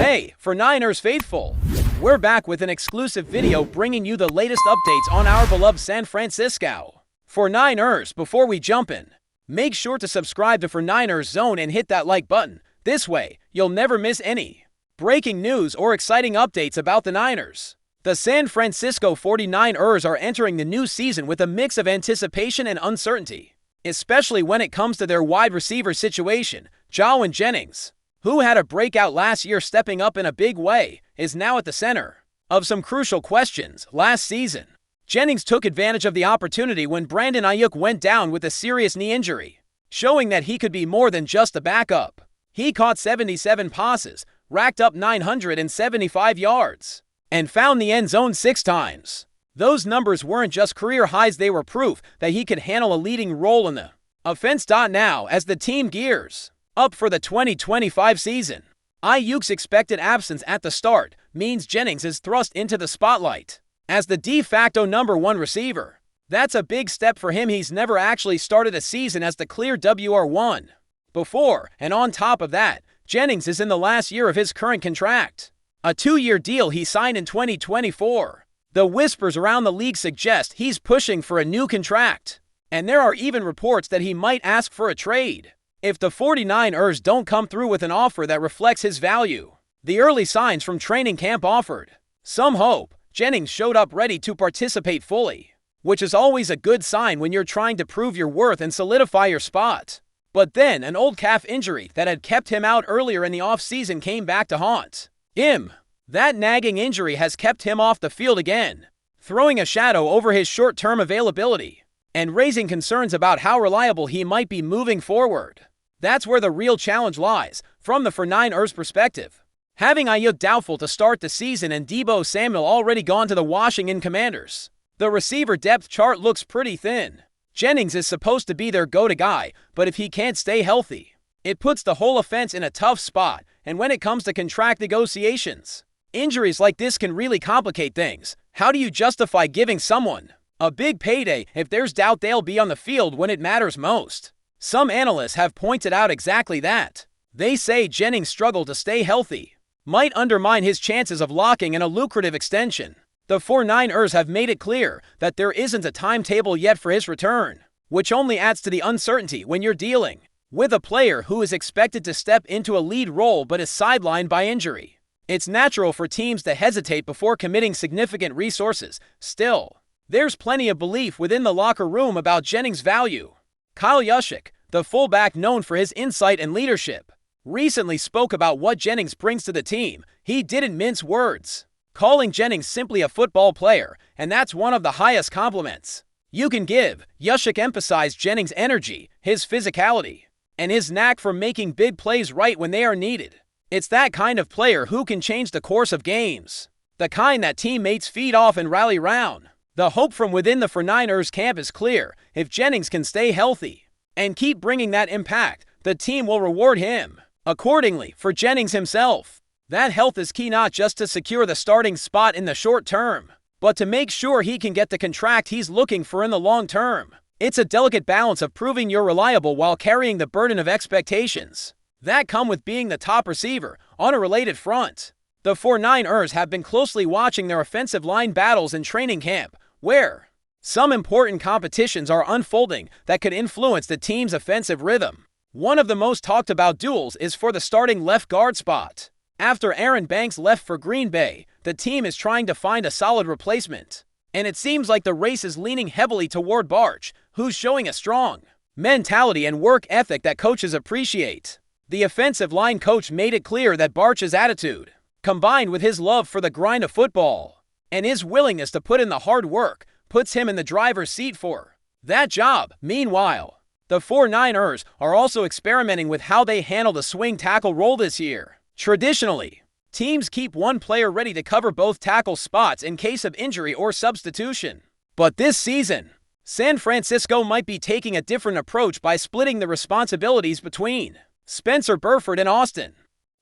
Hey, for Niners faithful, we're back with an exclusive video bringing you the latest updates on our beloved San Francisco. For Niners, before we jump in, make sure to subscribe to For Niners Zone and hit that like button. This way, you'll never miss any breaking news or exciting updates about the Niners. The San Francisco 49ers are entering the new season with a mix of anticipation and uncertainty, especially when it comes to their wide receiver situation. Jennings, who had a breakout last year stepping up in a big way, is now at the center of some crucial questions. Last season, Jennings took advantage of the opportunity when Brandon Ayuk went down with a serious knee injury, showing that he could be more than just a backup. He caught 77 passes, racked up 975 yards, and found the end zone 6 times. Those numbers weren't just career highs, they were proof that he could handle a leading role in the offense. Now, as the team gears up for the 2025 season, Ayuk's expected absence at the start means Jennings is thrust into the spotlight as the de facto #1 receiver. That's a big step for him. He's never actually started a season as the clear WR1 before, and on top of that, Jennings is in the last year of his current contract, a 2-year deal he signed in 2024. The whispers around the league suggest he's pushing for a new contract, and there are even reports that he might ask for a trade if the 49ers don't come through with an offer that reflects his value. The early signs from training camp offered some hope. Jennings showed up ready to participate fully, which is always a good sign when you're trying to prove your worth and solidify your spot. But then an old calf injury that had kept him out earlier in the offseason came back to haunt him. That nagging injury has kept him off the field again, throwing a shadow over his short-term availability and raising concerns about how reliable he might be moving forward. That's where the real challenge lies, from the 49ers perspective. Having Ayuk doubtful to start the season and Deebo Samuel already gone to the Washington Commanders, the receiver depth chart looks pretty thin. Jennings is supposed to be their go-to guy, but if he can't stay healthy, it puts the whole offense in a tough spot. And when it comes to contract negotiations, injuries like this can really complicate things. How do you justify giving someone a big payday if there's doubt they'll be on the field when it matters most? Some analysts have pointed out exactly that. They say Jennings' struggle to stay healthy might undermine his chances of locking in a lucrative extension. The 49ers have made it clear that there isn't a timetable yet for his return, which only adds to the uncertainty when you're dealing with a player who is expected to step into a lead role but is sidelined by injury. It's natural for teams to hesitate before committing significant resources. Still, there's plenty of belief within the locker room about Jennings' value. Kyle Juszczyk, the fullback known for his insight and leadership, recently spoke about what Jennings brings to the team. He didn't mince words, calling Jennings simply a football player, and that's one of the highest compliments you can give. Juszczyk emphasized Jennings' energy, his physicality, and his knack for making big plays right when they are needed. It's that kind of player who can change the course of games, the kind that teammates feed off and rally round. The hope from within the 49ers camp is clear. If Jennings can stay healthy and keep bringing that impact, the team will reward him accordingly. For Jennings himself, that health is key, not just to secure the starting spot in the short term, but to make sure he can get the contract he's looking for in the long term. It's a delicate balance of proving you're reliable while carrying the burden of expectations that come with being the top receiver. On a related front, the 49ers have been closely watching their offensive line battles in training camp, where some important competitions are unfolding that could influence the team's offensive rhythm. One of the most talked about duels is for the starting left guard spot. After Aaron Banks left for Green Bay, the team is trying to find a solid replacement, and it seems like the race is leaning heavily toward Barch, who's showing a strong mentality and work ethic that coaches appreciate. The offensive line coach made it clear that Barch's attitude, combined with his love for the grind of football and his willingness to put in the hard work, puts him in the driver's seat for that job. Meanwhile, the 49ers are also experimenting with how they handle the swing tackle role this year. Traditionally, teams keep one player ready to cover both tackle spots in case of injury or substitution. But this season, San Francisco might be taking a different approach by splitting the responsibilities between Spencer Burford and Austin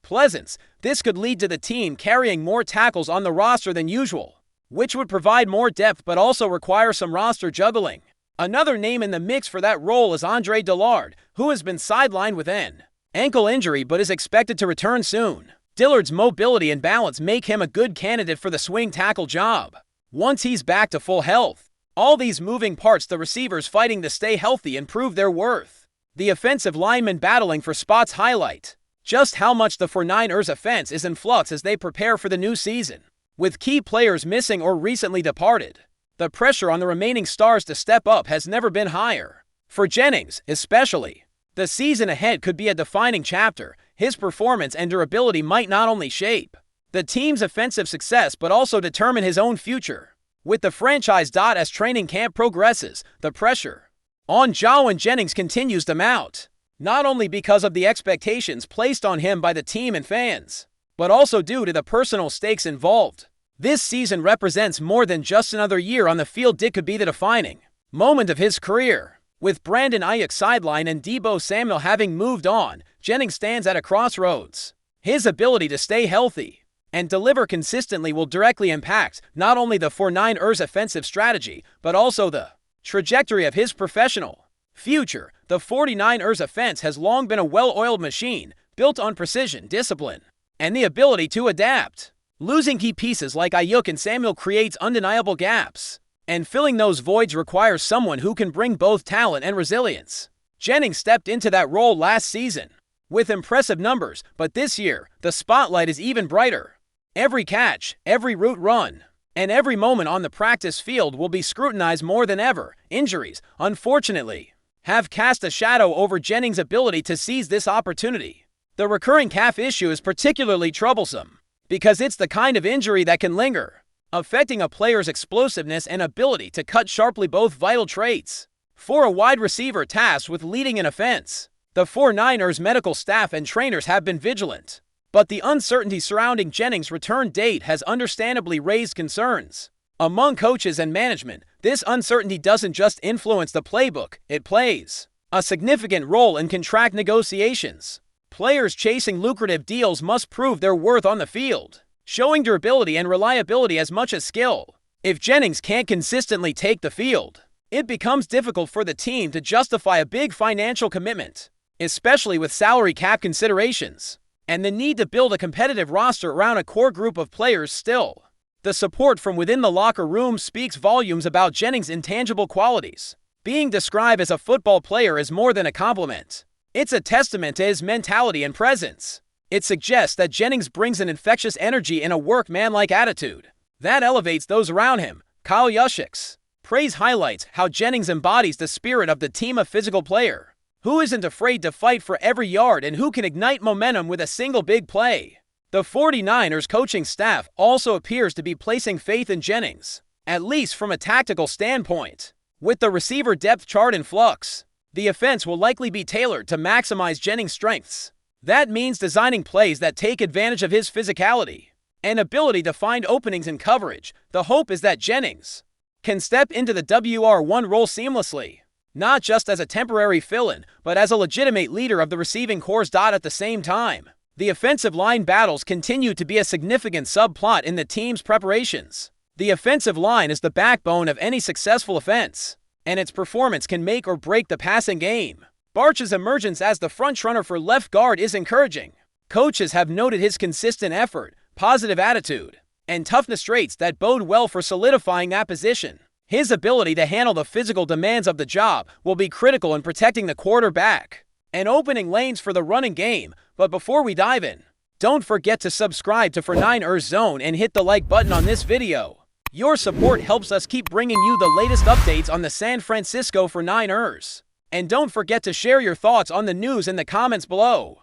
Pleasance. This could lead to the team carrying more tackles on the roster than usual, which would provide more depth but also require some roster juggling. Another name in the mix for that role is Andre Dillard, who has been sidelined with an ankle injury but is expected to return soon. Dillard's mobility and balance make him a good candidate for the swing tackle job. Once he's back to full health, all these moving parts, the receivers fighting to stay healthy and prove their worth. The offensive linemen battling for spots highlight just how much the 49ers offense is in flux as they prepare for the new season. With key players missing or recently departed, the pressure on the remaining stars to step up has never been higher. For Jennings, especially, the season ahead could be a defining chapter. His performance and durability might not only shape the team's offensive success but also determine his own future. With the franchise as training camp progresses, the pressure on Jennings continues to mount, not only because of the expectations placed on him by the team and fans, but also due to the personal stakes involved. This season represents more than just another year on the field. It could be the defining moment of his career. With Brandon Ayuk sidelined and Deebo Samuel having moved on, Jennings stands at a crossroads. His ability to stay healthy and deliver consistently will directly impact not only the 49ers' offensive strategy, but also the trajectory of his professional future. The 49ers' offense has long been a well-oiled machine, built on precision, discipline, and the ability to adapt. Losing key pieces like Ayuk and Samuel creates undeniable gaps, and filling those voids requires someone who can bring both talent and resilience. Jennings stepped into that role last season with impressive numbers, but this year, the spotlight is even brighter. Every catch, every route run, and every moment on the practice field will be scrutinized more than ever. Injuries, unfortunately, have cast a shadow over Jennings' ability to seize this opportunity. The recurring calf issue is particularly troublesome because it's the kind of injury that can linger, affecting a player's explosiveness and ability to cut sharply, both vital traits for a wide receiver tasked with leading an offense. The 49ers medical staff and trainers have been vigilant, but the uncertainty surrounding Jennings' return date has understandably raised concerns. Among coaches and management, this uncertainty doesn't just influence the playbook, it plays a significant role in contract negotiations. Players chasing lucrative deals must prove their worth on the field, showing durability and reliability as much as skill. If Jennings can't consistently take the field, it becomes difficult for the team to justify a big financial commitment, especially with salary cap considerations and the need to build a competitive roster around a core group of players. Still, the support from within the locker room speaks volumes about Jennings' intangible qualities. Being described as a football player is more than a compliment. It's a testament to his mentality and presence. It suggests that Jennings brings an infectious energy and a workman-like attitude that elevates those around him. Kyle Juszczyk's praise highlights how Jennings embodies the spirit of the team, a physical player who isn't afraid to fight for every yard and who can ignite momentum with a single big play. The 49ers coaching staff also appears to be placing faith in Jennings, at least from a tactical standpoint. With the receiver depth chart in flux, the offense will likely be tailored to maximize Jennings' strengths. That means designing plays that take advantage of his physicality and ability to find openings in coverage. The hope is that Jennings can step into the WR1 role seamlessly, not just as a temporary fill-in, but as a legitimate leader of the receiving corps. At the same time, the offensive line battles continue to be a significant subplot in the team's preparations. The offensive line is the backbone of any successful offense, and its performance can make or break the passing game. Barch's emergence as the frontrunner for left guard is encouraging. Coaches have noted his consistent effort, positive attitude, and toughness traits that bode well for solidifying that position. His ability to handle the physical demands of the job will be critical in protecting the quarterback and opening lanes for the running game. But before we dive in, don't forget to subscribe to 49ers Zone and hit the like button on this video. Your support helps us keep bringing you the latest updates on the San Francisco 49ers. And don't forget to share your thoughts on the news in the comments below.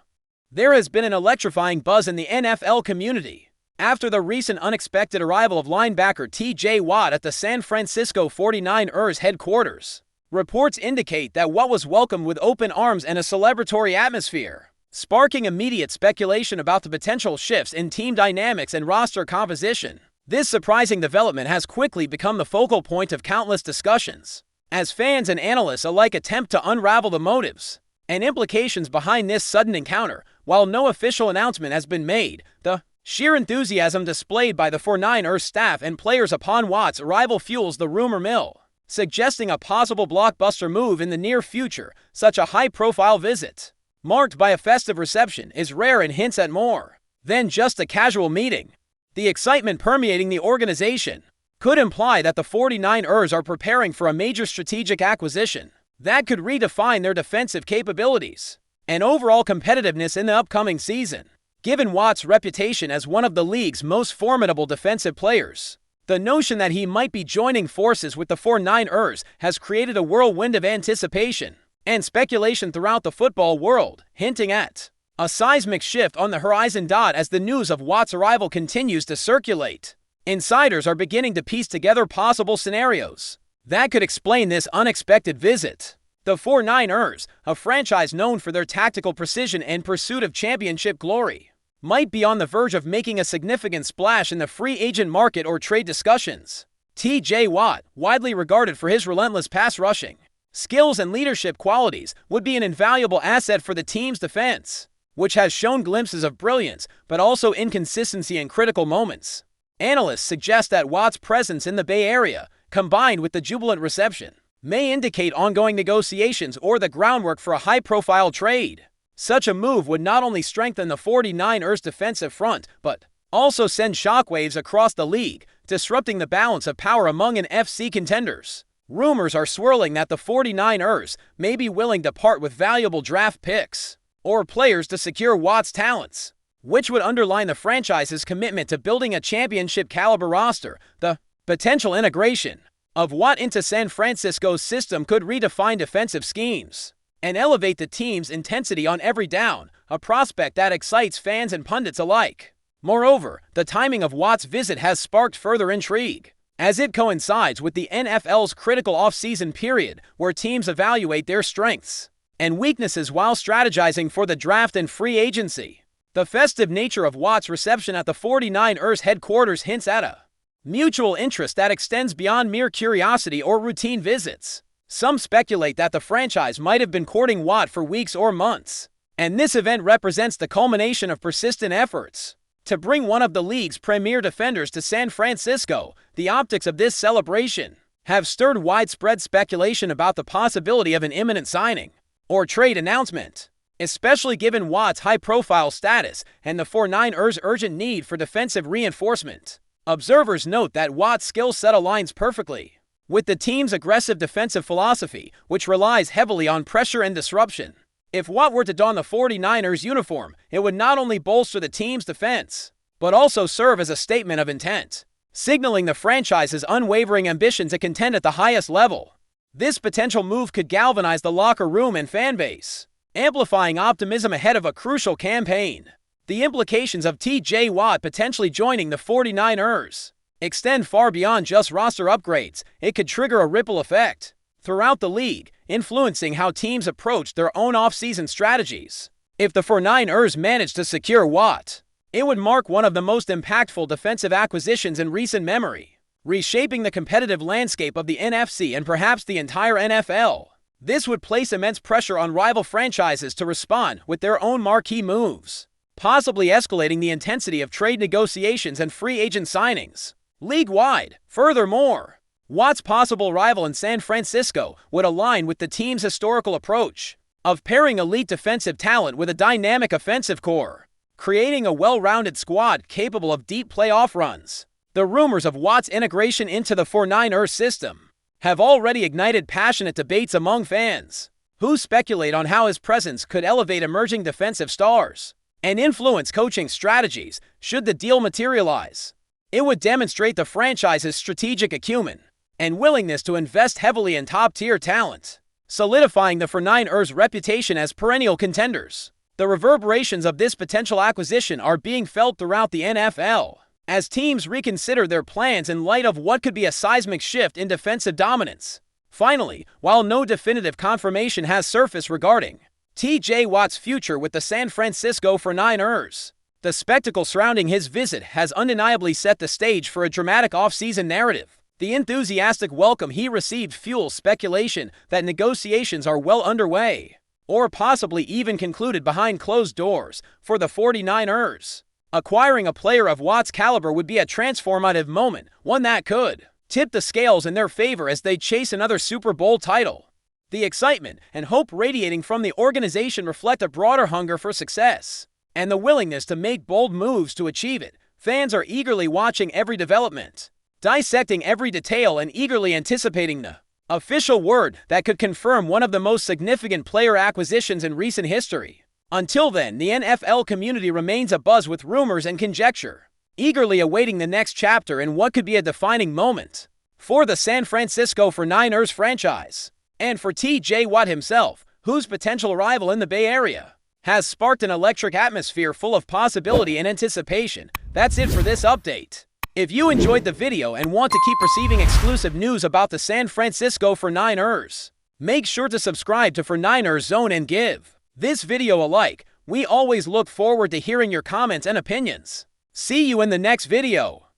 There has been an electrifying buzz in the NFL community after the recent unexpected arrival of linebacker T.J. Watt at the San Francisco 49ers headquarters. Reports indicate that Watt was welcomed with open arms and a celebratory atmosphere, sparking immediate speculation about the potential shifts in team dynamics and roster composition. This surprising development has quickly become the focal point of countless discussions, as fans and analysts alike attempt to unravel the motives and implications behind this sudden encounter. While no official announcement has been made, the sheer enthusiasm displayed by the 49ers staff and players upon Watt's arrival fuels the rumor mill, suggesting a possible blockbuster move in the near future. Such a high-profile visit, marked by a festive reception, is rare and hints at more. than just a casual meeting. The excitement permeating the organization could imply that the 49ers are preparing for a major strategic acquisition that could redefine their defensive capabilities and overall competitiveness in the upcoming season. Given Watt's reputation as one of the league's most formidable defensive players, the notion that he might be joining forces with the 49ers has created a whirlwind of anticipation and speculation throughout the football world, hinting at a seismic shift on the horizon. As the news of Watt's arrival continues to circulate, insiders are beginning to piece together possible scenarios that could explain this unexpected visit. The 49ers, a franchise known for their tactical precision and pursuit of championship glory, might be on the verge of making a significant splash in the free agent market or trade discussions. T.J. Watt, widely regarded for his relentless pass rushing skills and leadership qualities, would be an invaluable asset for the team's defense, which has shown glimpses of brilliance but also inconsistency in critical moments. Analysts suggest that Watt's presence in the Bay Area, combined with the jubilant reception, may indicate ongoing negotiations or the groundwork for a high-profile trade. Such a move would not only strengthen the 49ers' defensive front, but also send shockwaves across the league, disrupting the balance of power among NFC contenders. Rumors are swirling that the 49ers may be willing to part with valuable draft picks or players to secure Watt's talents, which would underline the franchise's commitment to building a championship-caliber roster. The potential integration of Watt into San Francisco's system could redefine defensive schemes and elevate the team's intensity on every down, a prospect that excites fans and pundits alike. Moreover, the timing of Watt's visit has sparked further intrigue, as it coincides with the NFL's critical off-season period where teams evaluate their strengths and weaknesses while strategizing for the draft and free agency. The festive nature of Watt's reception at the 49ers headquarters hints at a mutual interest that extends beyond mere curiosity or routine visits. Some speculate that the franchise might have been courting Watt for weeks or months, and this event represents the culmination of persistent efforts to bring one of the league's premier defenders to San Francisco. The optics of this celebration have stirred widespread speculation about the possibility of an imminent signing or trade announcement, especially given Watt's high-profile status and the 49ers' urgent need for defensive reinforcement. Observers note that Watt's skill set aligns perfectly with the team's aggressive defensive philosophy, which relies heavily on pressure and disruption. If Watt were to don the 49ers uniform, it would not only bolster the team's defense, but also serve as a statement of intent, signaling the franchise's unwavering ambition to contend at the highest level. This potential move could galvanize the locker room and fan base, amplifying optimism ahead of a crucial campaign. The implications of T.J. Watt potentially joining the 49ers extend far beyond just roster upgrades. It could trigger a ripple effect throughout the league, influencing how teams approach their own off-season strategies. If the 49ers manage to secure Watt, it would mark one of the most impactful defensive acquisitions in recent memory, reshaping the competitive landscape of the NFC and perhaps the entire NFL. This would place immense pressure on rival franchises to respond with their own marquee moves, possibly escalating the intensity of trade negotiations and free agent signings league-wide. Furthermore, Watt's possible arrival in San Francisco would align with the team's historical approach of pairing elite defensive talent with a dynamic offensive core, creating a well-rounded squad capable of deep playoff runs. The rumors of Watt's integration into the 49ers system have already ignited passionate debates among fans, who speculate on how his presence could elevate emerging defensive stars and influence coaching strategies should the deal materialize. It would demonstrate the franchise's strategic acumen and willingness to invest heavily in top-tier talent, solidifying the 49ers' reputation as perennial contenders. The reverberations of this potential acquisition are being felt throughout the NFL, as teams reconsider their plans in light of what could be a seismic shift in defensive dominance. Finally, while no definitive confirmation has surfaced regarding T.J. Watt's future with the San Francisco 49ers, the spectacle surrounding his visit has undeniably set the stage for a dramatic off-season narrative. The enthusiastic welcome he received fuels speculation that negotiations are well underway, or possibly even concluded behind closed doors, for the 49ers. Acquiring a player of Watt's caliber would be a transformative moment, one that could tip the scales in their favor as they chase another Super Bowl title. The excitement and hope radiating from the organization reflect a broader hunger for success and the willingness to make bold moves to achieve it. Fans are eagerly watching every development, dissecting every detail and eagerly anticipating the official word that could confirm one of the most significant player acquisitions in recent history. Until then, the NFL community remains abuzz with rumors and conjecture, eagerly awaiting the next chapter in what could be a defining moment for the San Francisco 49ers franchise, and for T.J. Watt himself, whose potential arrival in the Bay Area has sparked an electric atmosphere full of possibility and anticipation. That's it for this update. If you enjoyed the video and want to keep receiving exclusive news about the San Francisco 49ers, make sure to subscribe to 49ers Zone and give this video a like. We always look forward to hearing your comments and opinions. See you in the next video.